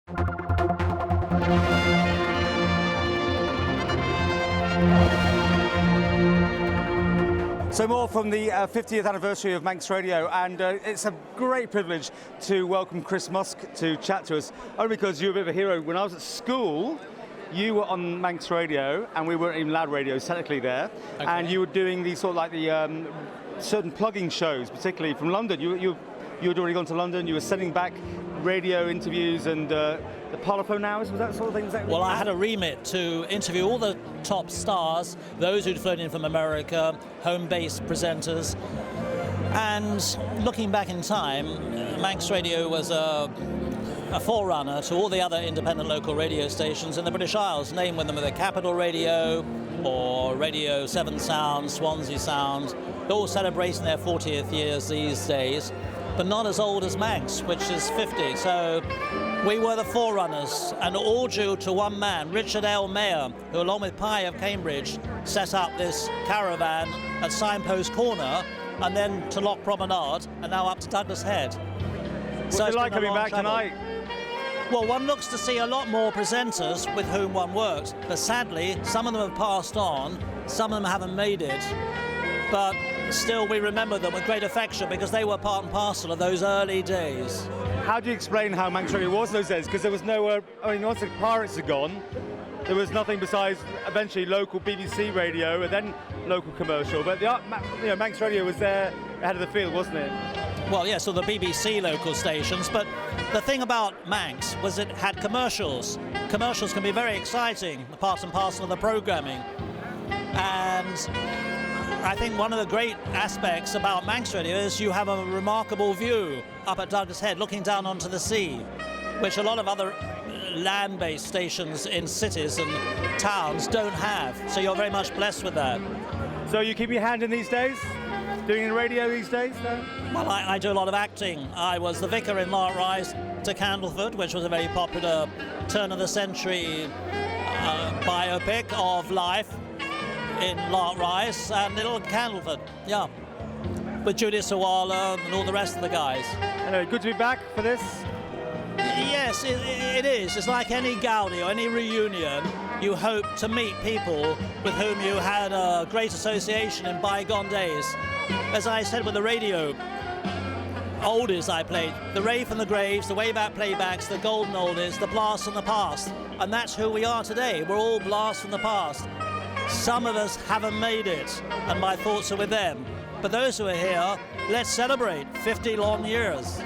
So more from the 50th anniversary of Manx Radio, and it's a great privilege to welcome Chris Musk to chat to us, only because you're a bit of a hero. When I was at school, you were on Manx Radio, and we weren't even Loud Radio technically there, okay. And you were doing these sort of like the certain plugging shows, particularly from London. You had already gone to London, you were sending back radio interviews and the Parlophone hours, was that sort of thing? Well, I had a remit to interview all the top stars, those who'd flown in from America, home-based presenters. And looking back in time, Manx Radio was a forerunner to all the other independent local radio stations in the British Isles, name with them the Capital Radio or Radio 7 Sound, Swansea Sound. They're all celebrating their 40th years these days, but not as old as Manx, which is 50. So we were the forerunners, and all due to one man, Richard L. Mayer, who along with Pye of Cambridge set up this caravan at Signpost Corner, and then to Loch Promenade, and now up to Douglas Head. What's it like coming back tonight? Well, one looks to see a lot more presenters with whom one works, but sadly, some of them have passed on, some of them haven't made it, but still we remember them with great affection because they were part and parcel of those early days. How do you explain how Manx Radio was in those days? Because there was nowhere, I mean, once the pirates had gone, there was nothing besides eventually local BBC radio and then local commercial. But Manx Radio was there ahead of the field, wasn't it? Well, yes, so the BBC local stations, but the thing about Manx was it had commercials. Commercials can be very exciting, part and parcel of the programming. And I think one of the great aspects about Manx Radio is you have a remarkable view up at Douglas Head looking down onto the sea, which a lot of other land-based stations in cities and towns don't have. So you're very much blessed with that. So you keep your hand in these days? Doing radio these days? No? Well, I do a lot of acting. I was the vicar in Lark Rise to Candleford, which was a very popular turn-of-the-century biopic of life in Lark Rise and little Candleford, yeah, with Judith Sawala and all the rest of the guys. Anyway, good to be back for this. Yes, it is. It's like any Gaudi or any reunion. You hope to meet people with whom you had a great association in bygone days. As I said with the radio oldies I played, the Rave and the Graves, the way back playbacks, the golden oldies, the blast from the past. And that's who we are today. We're all blast from the past. Some of us haven't made it, and my thoughts are with them. But those who are here, let's celebrate 50 long years.